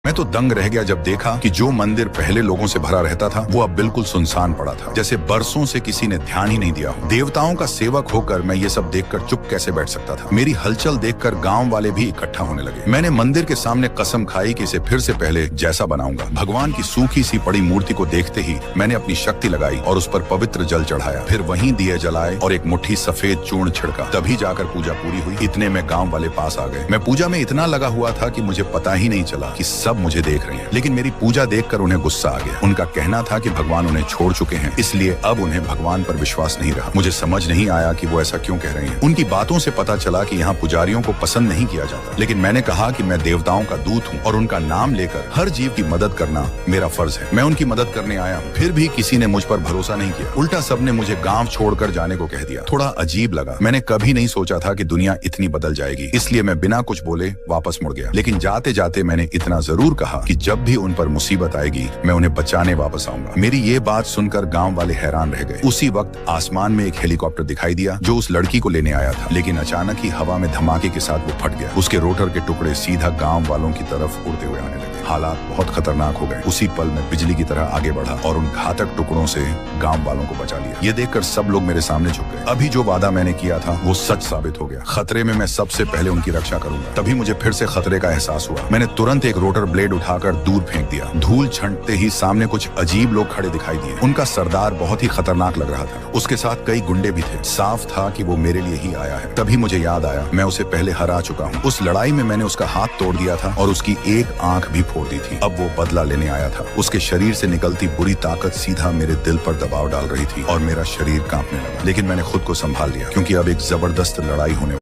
मैं तो दंग रह गया जब देखा कि जो मंदिर पहले लोगों से भरा रहता था वो अब बिल्कुल सुनसान पड़ा था, जैसे बरसों से किसी ने ध्यान ही नहीं दिया हो। देवताओं का सेवक होकर मैं ये सब देखकर चुप कैसे बैठ सकता था। मेरी हलचल देखकर गांव वाले भी इकट्ठा होने लगे। मैंने मंदिर के सामने कसम खाई कि इसे फिर से पहले जैसा बनाऊंगा। भगवान की सूखी सी पड़ी मूर्ति को देखते ही मैंने अपनी शक्ति लगाई और उस पर पवित्र जल चढ़ाया। फिर वहीं दिए जलाए और एक मुट्ठी सफेद चूर्ण छिड़का। तभी जाकर पूजा पूरी हुई। इतने में गाँव वाले पास आ गए। मैं पूजा में इतना लगा हुआ था कि मुझे पता ही नहीं चला कि सब मुझे देख रहे हैं। लेकिन मेरी पूजा देखकर उन्हें गुस्सा आ गया। उनका कहना था कि भगवान उन्हें छोड़ चुके हैं, इसलिए अब उन्हें भगवान पर विश्वास नहीं रहा। मुझे समझ नहीं आया कि वो ऐसा क्यों कह रहे हैं। उनकी बातों से पता चला कि यहाँ पुजारियों को पसंद नहीं किया जाता। लेकिन मैंने कहा कि मैं देवताओं का दूत हूँ और उनका नाम लेकर हर जीव की मदद करना मेरा फर्ज है। मैं उनकी मदद करने आया हूँ। फिर भी किसी ने मुझ पर भरोसा नहीं किया। उल्टा सबने मुझे गाँव छोड़कर जाने को कह दिया। थोड़ा अजीब लगा। मैंने कभी नहीं सोचा था कि दुनिया इतनी बदल जाएगी, इसलिए मैं बिना कुछ बोले वापस मुड़ गया। लेकिन जाते जाते मैंने इतना जरूर कहा कि जब भी उन पर मुसीबत आएगी मैं उन्हें बचाने वापस आऊंगा। मेरी ये बात सुनकर गांव वाले हैरान रह गए। उसी वक्त आसमान में एक हेलीकॉप्टर दिखाई दिया जो उस लड़की को लेने आया था। लेकिन अचानक ही हवा में धमाके के साथ वो फट गया। उसके रोटर के टुकड़े सीधा गांव वालों की तरफ उड़ते हुए आने लगे। हालात बहुत खतरनाक हो गए। उसी पल में बिजली की तरह आगे बढ़ा और उन घातक टुकड़ों से गांव वालों को बचा लिया। ये देखकर सब लोग मेरे सामने झुक गए। अभी जो वादा मैंने किया था वो सच साबित हो गया। खतरे में मैं सबसे पहले उनकी रक्षा करूंगा। तभी मुझे फिर से खतरे का एहसास हुआ। मैंने तुरंत एक रोटर ब्लेड उठाकर दूर फेंक दिया। धूल छंटते ही सामने कुछ अजीब लोग खड़े दिखाई दिए। उनका सरदार बहुत ही खतरनाक लग रहा था। उसके साथ कई गुंडे भी थे। साफ था कि वो मेरे लिए ही आया है। तभी मुझे याद आया मैं उसे पहले हरा चुका हूँ। उस लड़ाई में मैंने उसका हाथ तोड़ दिया था और उसकी एक आंख भी फोड़ दी थी। अब वो बदला लेने आया था। उसके शरीर से निकलती बुरी ताकत सीधा मेरे दिल पर दबाव डाल रही थी और मेरा शरीर कांपने लगा। लेकिन मैंने खुद को संभाल लिया क्योंकि अब एक जबरदस्त लड़ाई होने